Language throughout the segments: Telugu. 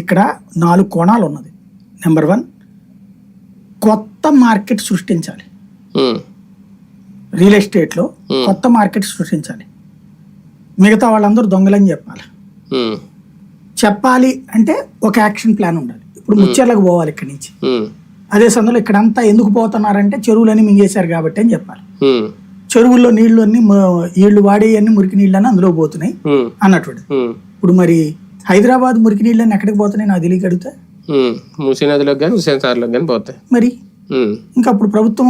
ఇక్కడ 4 కోణాలు ఉన్నది. నెంబర్ 1, కొత్త మార్కెట్ సృష్టించాలి. రియల్ ఎస్టేట్లో కొత్త మార్కెట్ సృష్టించాలి. మిగతా వాళ్ళందరూ దొంగలని చెప్పాలి. చెప్పాలి అంటే ఒక యాక్షన్ ప్లాన్ ఉండాలి. ఇప్పుడు ముచ్చెర్లకు పోవాలి ఇక్కడి నుంచి. అదే సందులో ఇక్కడంతా ఎందుకు పోతున్నారంటే చెరువులన్నీ మింగేశారు కాబట్టి అని చెప్పాలి. చెరువుల్లో నీళ్లు అన్ని వీళ్ళు వాడేయన్ని మురికి నీళ్ళని అందులో పోతున్నాయి అన్నటువంటి. ఇప్పుడు మరి హైదరాబాద్ మురికి నీళ్ళని ఎక్కడికి పోతున్నాయి నాకు తెలియక అడిగితే మూసీ నదిలోకి కానీ హుస్సేన్ సాగర్లోకి కానీ పోతాయి. మరి ఇంకా అప్పుడు ప్రభుత్వం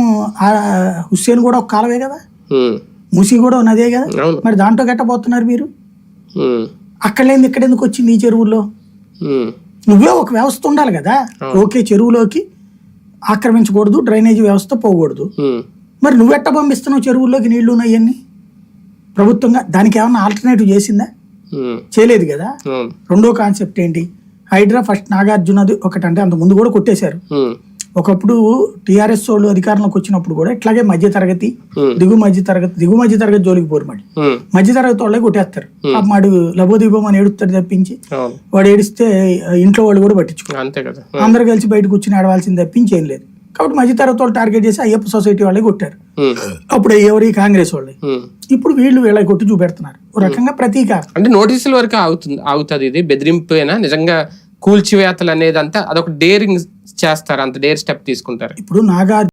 హుస్సేన్ కూడా ఒక కాలవే కదా, మూసీ కూడా నదే కదా, మరి దాంట్లో గట్టబోతున్నారు మీరు. అక్కడ లేని ఇక్కడ ఎందుకు వచ్చింది ఈ చెరువుల్లో? నువ్వే ఒక వ్యవస్థ ఉండాలి కదా. ఓకే, చెరువులోకి ఆక్రమించకూడదు, డ్రైనేజీ వ్యవస్థ పోకూడదు. మరి నువ్వెట్ట పంపిస్తున్నావు చెరువుల్లోకి నీళ్లు ఉన్నాయన్నీ? ప్రభుత్వంగా దానికి ఏమన్నా ఆల్టర్నేటివ్ చేసిందా? చేయలేదు కదా. రెండో కాన్సెప్ట్ ఏంటి? హైడ్రా ఫస్ట్ నాగార్జునది ఒకటంటే అంత ముందు కూడా కొట్టేశారు. ఒకప్పుడు టిఆర్ఎస్ వాళ్ళు అధికారంలోకి వచ్చినప్పుడు కూడా ఇట్లాగే మధ్య తరగతి దిగు మధ్య తరగతి జోలికి పోరు. మధ్య తరగతి వాళ్ళే కొట్టేస్తారు. వాడు లబోదీపం అని ఏడుస్తారు తప్పించి, వాడు ఏడిస్తే ఇంట్లో వాళ్ళు కూడా పట్టించుకోరు. అందరు కలిసి బయట కూర్చుని ఆడవలసింది తప్పించి ఏం లేదు. కాబట్టి మధ్య తరగతి వాళ్ళు టార్గెట్ చేసి అయ్యప్ప సొసైటీ వాళ్ళే కొట్టారు. అప్పుడు ఎవరి కాంగ్రెస్ వాళ్ళే. ఇప్పుడు వీళ్ళకి కొట్టి చూపెడుతున్నారు. ఒక రకంగా ప్రతీకారం. అంటే నోటీసుల వరకు అవుతుంది. ఇది బెదిరింపు అయినా నిజంగా కూల్చివేతలు అనేది అంతా అదొక డేరింగ్ చేస్తారు, అంత డేర్ స్టెప్ తీసుకుంటారు. ఇప్పుడు నాగార్జున